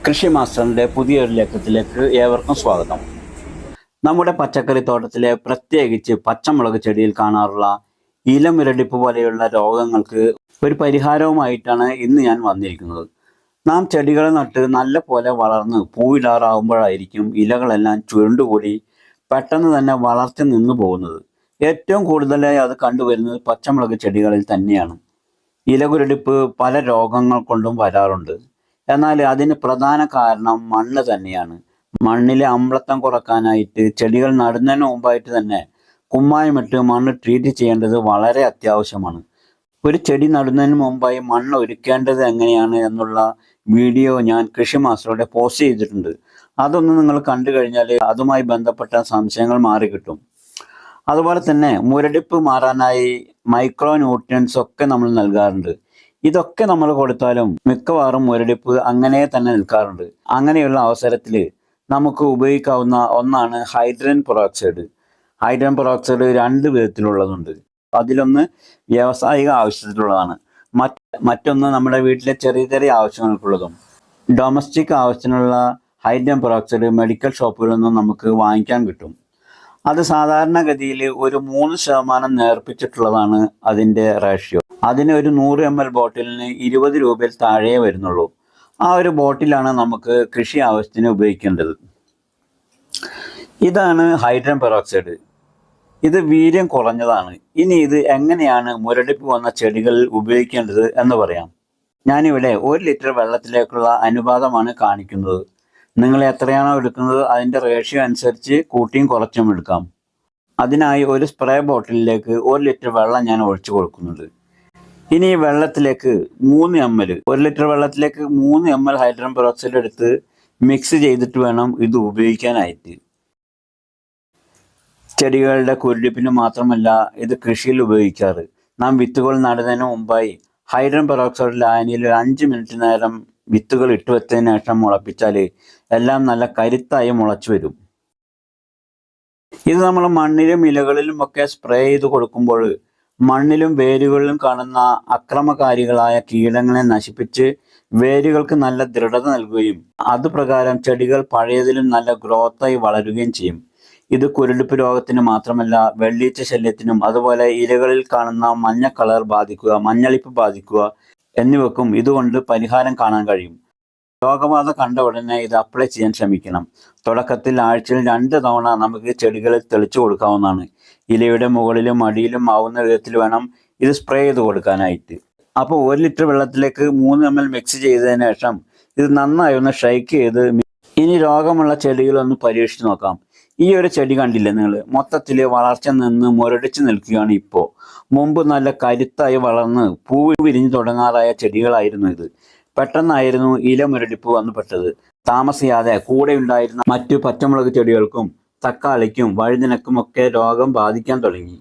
കൃഷി മാസ്റ്ററിൻ്റെ പുതിയൊരു ലക്കത്തിലേക്ക് ഏവർക്കും സ്വാഗതം. നമ്മുടെ പച്ചക്കറി തോട്ടത്തിലെ പ്രത്യേകിച്ച് പച്ചമുളക് ചെടിയിൽ കാണാറുള്ള ഇലമുരടിപ്പ് പോലെയുള്ള രോഗങ്ങൾക്ക് ഒരു പരിഹാരവുമായിട്ടാണ് ഇന്ന് ഞാൻ വന്നിരിക്കുന്നത്. നാം ചെടികൾ നട്ട് നല്ല പോലെ വളർന്ന് പൂവിടാറാവുമ്പോഴായിരിക്കും ഇലകളെല്ലാം ചുരുണ്ടുകൂടി പെട്ടെന്ന് തന്നെ വളർച്ച നിന്നു പോകുന്നത്. ഏറ്റവും കൂടുതലായി അത് കണ്ടുവരുന്നത് പച്ചമുളക് ചെടികളിൽ തന്നെയാണ്. ഇലകുരടിപ്പ് പല രോഗങ്ങൾ കൊണ്ടും വരാറുണ്ട്. എന്നാൽ അതിന് പ്രധാന കാരണം മണ്ണ് തന്നെയാണ്. മണ്ണിലെ അമ്ലത്വം കുറക്കാനായിട്ട് ചെടികൾ നടുന്നതിന് മുമ്പായിട്ട് തന്നെ കുമ്മായമിട്ട് മണ്ണ് ട്രീറ്റ് ചെയ്യേണ്ടത് വളരെ അത്യാവശ്യമാണ്. ഒരു ചെടി നടുന്നതിന് മുമ്പായി മണ്ണ് ഒരുക്കേണ്ടത് എങ്ങനെയാണ് എന്നുള്ള വീഡിയോ ഞാൻ കൃഷി മാസ്റ്ററുടെ പോസ്റ്റ് ചെയ്തിട്ടുണ്ട്. അതൊന്ന് നിങ്ങൾ കണ്ടു കഴിഞ്ഞാൽ അതുമായി ബന്ധപ്പെട്ട സംശയങ്ങൾ മാറിക്കിട്ടും. അതുപോലെ തന്നെ മുരടിപ്പ് മാറാനായി മൈക്രോ ന്യൂട്രിയൻസ് ഒക്കെ നമ്മൾ നൽകാറുണ്ട്. ഇതൊക്കെ നമ്മൾ കൊടുത്താലും മിക്കവാറും മുരടിപ്പ് അങ്ങനെ തന്നെ നിൽക്കാറുണ്ട്. അങ്ങനെയുള്ള അവസരത്തിൽ നമുക്ക് ഉപയോഗിക്കാവുന്ന ഒന്നാണ് ഹൈഡ്രജൻ പെറോക്സൈഡ്. ഹൈഡ്രജൻ പെറോക്സൈഡ് രണ്ട് വിധത്തിലുള്ളതുണ്ട്. അതിലൊന്ന് വ്യാവസായിക ആവശ്യത്തിലുള്ളതാണ്, മറ്റൊന്ന് നമ്മുടെ വീട്ടിലെ ചെറിയ ചെറിയ ആവശ്യങ്ങൾക്കുള്ളതും. ഡൊമസ്റ്റിക് ആവശ്യത്തിനുള്ള ഹൈഡ്രജൻ പെറോക്സൈഡ് മെഡിക്കൽ ഷോപ്പുകളിൽ നിന്നും നമുക്ക് വാങ്ങിക്കാൻ കിട്ടും. അത് സാധാരണഗതിയിൽ ഒരു 3% നേർപ്പിച്ചിട്ടുള്ളതാണ് അതിൻ്റെ റേഷ്യോ. അതിന് ഒരു 100 ml ബോട്ടിലിന് 20 രൂപയിൽ താഴെ വരുന്നുള്ളൂ. ആ ഒരു ബോട്ടിലാണ് നമുക്ക് കൃഷി ആവശ്യത്തിന് ഉപയോഗിക്കേണ്ടത്. ഇതാണ് ഹൈഡ്രജൻ പെറോക്സൈഡ്. ഇത് വീര്യം കുറഞ്ഞതാണ്. ഇനി ഇത് എങ്ങനെയാണ് മുരടിപ്പ് വന്ന ചെടികളിൽ ഉപയോഗിക്കേണ്ടത് എന്ന് പറയാം. ഞാനിവിടെ 1 ലിറ്റർ വെള്ളത്തിലേക്കുള്ള അനുപാതമാണ് കാണിക്കുന്നത്. നിങ്ങൾ എത്രയാണോ എടുക്കുന്നത് അതിൻ്റെ റേഷ്യോ അനുസരിച്ച് കൂട്ടിയും കുറച്ചും എടുക്കാം. അതിനായി ഒരു സ്പ്രേ ബോട്ടിലിലേക്ക് 1 ലിറ്റർ വെള്ളം ഞാൻ ഒഴിച്ചു കൊടുക്കുന്നുണ്ട്. ഇനി ഈ വെള്ളത്തിലേക്ക് 3 ml, 1 ലിറ്റർ വെള്ളത്തിലേക്ക് 3 ml ഹൈഡ്രജൻ പെറോക്സൈഡ് എടുത്ത് മിക്സ് ചെയ്തിട്ട് വേണം ഇത് ഉപയോഗിക്കാനായിട്ട്. ചെടികളുടെ കുരുടിപ്പിന് മാത്രമല്ല ഇത് കൃഷിയിൽ ഉപയോഗിക്കാറ്. നാം വിത്തുകൾ നടുന്നതിന് മുമ്പായി ഹൈഡ്രജൻ പെറോക്സൈഡ് ലായനിയിൽ 5 മിനിറ്റ് നേരം വിത്തുകൾ ഇട്ട് വെച്ചതിന് ശേഷം മുളപ്പിച്ചാൽ എല്ലാം നല്ല കരുത്തായി മുളച്ചു വരും. ഇത് നമ്മൾ മണ്ണിലും ഇലകളിലും ഒക്കെ സ്പ്രേ ചെയ്ത് കൊടുക്കുമ്പോൾ മണ്ണിലും വേരുകളിലും കാണുന്ന അക്രമകാരികളായ കീടങ്ങളെ നശിപ്പിച്ച് വേരുകൾക്ക് നല്ല ദൃഢത നൽകുകയും അതുപ്രകാരം ചെടികൾ പഴയതിലും നല്ല ഗ്രോത്തായി വളരുകയും ചെയ്യും. ഇത് കുരുടിപ്പ് രോഗത്തിന് മാത്രമല്ല വെള്ളീച്ച ശല്യത്തിനും അതുപോലെ ഇലകളിൽ കാണുന്ന മഞ്ഞ കളർ ബാധിക്കുക, മഞ്ഞളിപ്പ് ബാധിക്കുക എന്നിവക്കും ഇതുകൊണ്ട് പരിഹാരം കാണാൻ കഴിയും. രോഗബാധ കണ്ട ഉടനെ ഇത് അപ്ലൈ ചെയ്യാൻ ശ്രമിക്കണം. തുടക്കത്തിൽ ആഴ്ചയിൽ 2 തവണ നമുക്ക് ചെടികളിൽ തെളിച്ചു കൊടുക്കാവുന്നതാണ്. ഇലയുടെ മുകളിലും അടിയിലും ആവുന്ന വിധത്തിൽ വേണം ഇത് സ്പ്രേ ചെയ്ത് കൊടുക്കാനായിട്ട്. അപ്പോൾ 1 ലിറ്റർ വെള്ളത്തിലേക്ക് 3 ml മിക്സ് ചെയ്തതിന് ശേഷം ഇത് നന്നായി ഒന്ന് ഷെയ്ക്ക് ചെയ്ത് ഇനി രോഗമുള്ള ചെടികളൊന്ന് പരീക്ഷിച്ച് നോക്കാം. ഈ ഒരു ചെടി കണ്ടില്ലേ നിങ്ങൾ, മൊത്തത്തിൽ വളർച്ച നിന്ന് മുരടിച്ച് നിൽക്കുകയാണ് ഇപ്പോൾ. മുമ്പ് നല്ല കരുത്തായി വളർന്ന് പൂവ് വിരിഞ്ഞു തുടങ്ങാറായ ചെടികളായിരുന്നു ഇത്. പെട്ടെന്നായിരുന്നു ഇല മുരടിപ്പ് വന്നു പെട്ടത്. താമസിയാതെ കൂടെ ഉണ്ടായിരുന്ന മറ്റു പച്ചമുളക് ചെടികൾക്കും തക്കാളിക്കും വഴുതിനക്കും ഒക്കെ രോഗം ബാധിക്കാൻ തുടങ്ങി.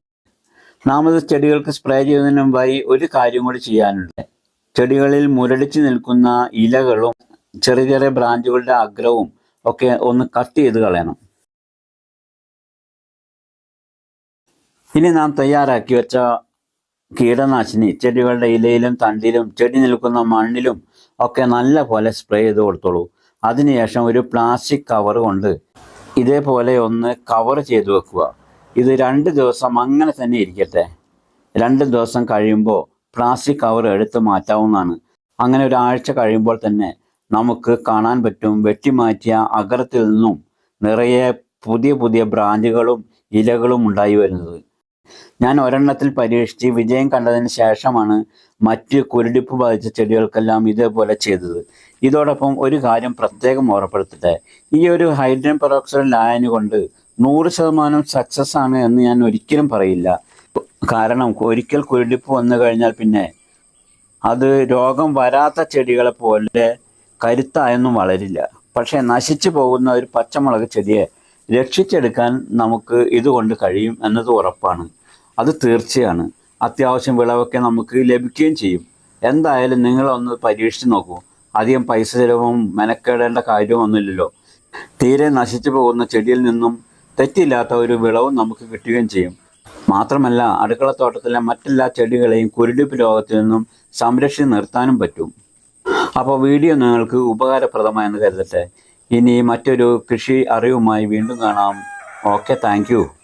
നാം ഇത് ചെടികൾക്ക് സ്പ്രേ ചെയ്യുന്നതിന് മുമ്പായി ഒരു കാര്യം കൂടി ചെയ്യാനുണ്ട്. ചെടികളിൽ മുരടിച്ച് നിൽക്കുന്ന ഇലകളും ചെറിയ ചെറിയ ബ്രാഞ്ചുകളുടെ അഗ്രവും ഒക്കെ ഒന്ന് കട്ട് ചെയ്ത് കളയണം. ഇനി നാം തയ്യാറാക്കി വെച്ച കീടനാശിനി ചെടികളുടെ ഇലയിലും തണ്ടിലും ചെടി നിൽക്കുന്ന മണ്ണിലും ഒക്കെ നല്ല പോലെ സ്പ്രേ ചെയ്ത് കൊടുത്തോളൂ. അതിനുശേഷം ഒരു പ്ലാസ്റ്റിക് കവർ കൊണ്ട് ഇതേപോലെ ഒന്ന് കവർ ചെയ്ത് വെക്കുക. ഇത് 2 ദിവസം അങ്ങനെ തന്നെ ഇരിക്കട്ടെ. 2 ദിവസം കഴിയുമ്പോൾ പ്ലാസ്റ്റിക് കവർ എടുത്ത് മാറ്റാവുന്നതാണ്. അങ്ങനെ ഒരാഴ്ച കഴിയുമ്പോൾ തന്നെ നമുക്ക് കാണാൻ പറ്റും വെട്ടിമാറ്റിയ അഗ്രത്തിൽ നിന്നും നിറയെ പുതിയ പുതിയ ബ്രാഞ്ചുകളും ഇലകളും ഉണ്ടായി വരുന്നത്. ഞാൻ ഒരെണ്ണത്തിൽ പരീക്ഷിച്ച് വിജയം കണ്ടതിന് ശേഷമാണ് മറ്റ് കുരുടിപ്പ് ബാധിച്ച ചെടികൾക്കെല്ലാം ഇതേപോലെ ചെയ്തത്. ഇതോടൊപ്പം ഒരു കാര്യം പ്രത്യേകം ഓർമ്മപ്പെടുത്തട്ടെ. ഈ ഒരു ഹൈഡ്രജൻ പെറോക്സൈഡ് ലായനി കൊണ്ട് 100% സക്സസ് ആണ് എന്ന് ഞാൻ ഒരിക്കലും പറയില്ല. കാരണം ഒരിക്കൽ കുരുടിപ്പ് വന്നു കഴിഞ്ഞാൽ പിന്നെ അത് രോഗം വരാത്ത ചെടികളെ പോലെ കരുത്തായൊന്നും വളരില്ല. പക്ഷേ നശിച്ചു പോകുന്ന ഒരു പച്ചമുളക് ചെടിയെ രക്ഷിച്ചെടുക്കാൻ നമുക്ക് ഇതുകൊണ്ട് കഴിയും എന്നത് ഉറപ്പാണ്. അത് തീർച്ചയാണ്. അത്യാവശ്യം വിളവൊക്കെ നമുക്ക് ലഭിക്കുകയും ചെയ്യും. എന്തായാലും നിങ്ങളൊന്ന് പരീക്ഷിച്ച് നോക്കൂ. അധികം പൈസ ചിലവും മെനക്കേടേണ്ട കാര്യമൊന്നുമില്ലല്ലോ. തീരെ നശിച്ചു പോകുന്ന ചെടിയിൽ നിന്നും തെറ്റില്ലാത്ത ഒരു വിളവും നമുക്ക് കിട്ടുകയും ചെയ്യും. മാത്രമല്ല അടുക്കളത്തോട്ടത്തിലെ മറ്റെല്ലാ ചെടികളെയും കുരുടിപ്പ് രോഗത്തിൽ നിന്നും സംരക്ഷിച്ച് നിർത്താനും പറ്റും. അപ്പോൾ വീഡിയോ നിങ്ങൾക്ക് ഉപകാരപ്രദമായെന്ന് കരുതട്ടെ. ഇനി മറ്റൊരു കൃഷി അറിവുമായി വീണ്ടും കാണാം. Okay, thank you.